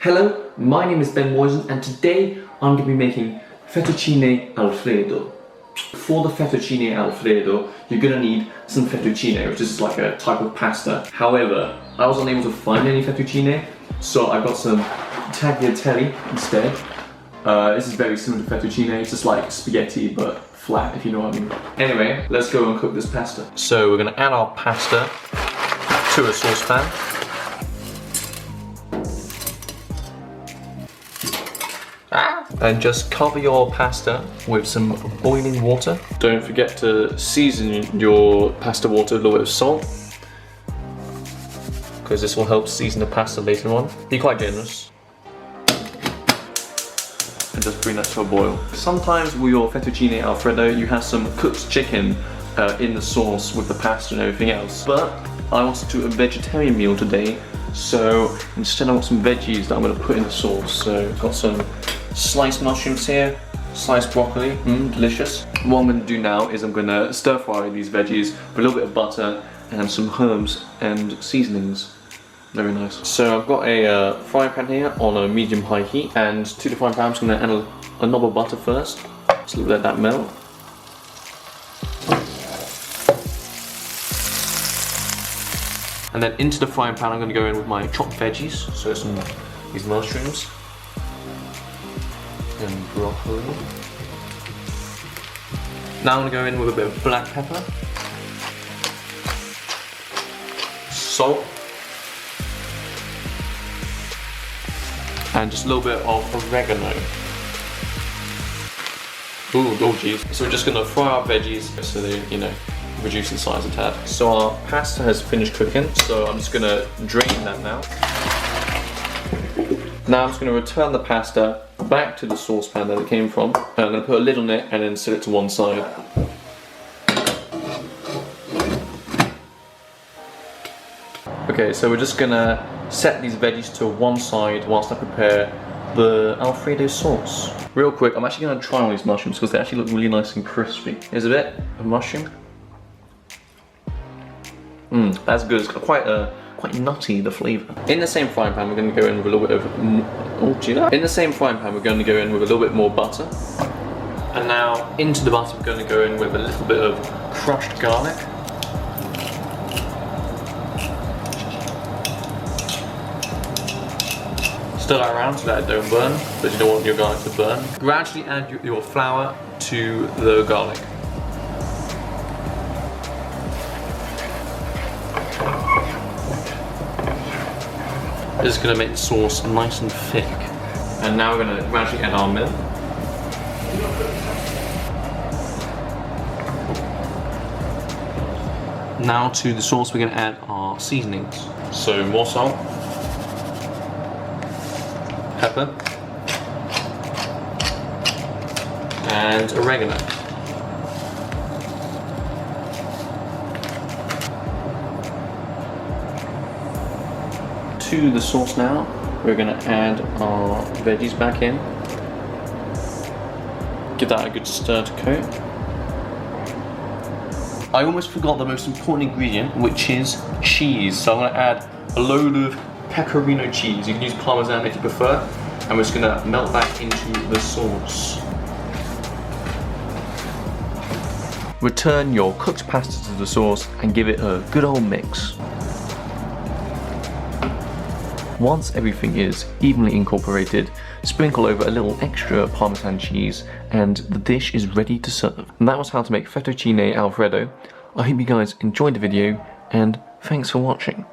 Hello, my name is Moisan and today I'm going to be making Fettuccine Alfredo. For the Fettuccine Alfredo, you're going to need some fettuccine, which is like a type of pasta. However, I was unable to find any fettuccine, so I got some tagliatelle instead. This is very similar to fettuccine, it's just like spaghetti but flat, if you know what I mean. Anyway, let's go and cook this pasta. So we're going to add our pasta to a saucepan. And just cover your pasta with some boiling water. Don't forget to season your pasta water with a little bit of salt, because this will help season the pasta later on. Be quite generous. And just bring that to a boil. Sometimes with your Fettuccine Alfredo you have some cooked chicken in the sauce with the pasta and everything else. But I wanted to do a vegetarian meal today, so instead I want some veggies that I'm going to put in the sauce. So I've got some sliced mushrooms here, sliced broccoli, delicious. What I'm going to do now is I'm going to stir fry these veggies with a little bit of butter and some herbs and seasonings. Very nice. So I've got a frying pan here on a medium-high heat, and to the frying pan I'm just going to add a knob of butter first. Just let that melt. And then into the frying pan I'm going to go in with my chopped veggies, so these mushrooms and broccoli. Now I'm going to go in with a bit of black pepper, salt, and just a little bit of oregano. Oh geez. So we're just going to fry our veggies so they, reduce in size a tad. So our pasta has finished cooking, so I'm just going to drain that now. Now I'm just going to return the pasta back to the saucepan that it came from. I'm going to put a lid on it and then set it to one side. Okay, so we're just going to set these veggies to one side whilst I prepare the Alfredo sauce. Real quick, I'm actually going to try on these mushrooms because they actually look really nice and crispy. Here's a bit of mushroom. That's good. It's got quite nutty, the flavour. In the same frying pan, we're going to go in with a little bit of In the same frying pan, we're going to go in with a little bit more butter. And now into the butter, we're going to go in with a little bit of crushed garlic. Stir that around so that it don't burn, but you don't want your garlic to burn. Gradually add your flour to the garlic. This is going to make the sauce nice and thick. And now we're going to gradually add our milk. Now to the sauce we're going to add our seasonings. So more salt, pepper, and oregano. To the sauce now, we're going to add our veggies back in. Give that a good stir to coat. I almost forgot the most important ingredient, which is cheese. So I'm going to add a load of pecorino cheese. You can use Parmesan if you prefer. And we're just going to melt that into the sauce. Return your cooked pasta to the sauce and give it a good old mix. Once everything is evenly incorporated, sprinkle over a little extra Parmesan cheese and the dish is ready to serve. And that was how to make Fettuccine Alfredo. I hope you guys enjoyed the video and thanks for watching.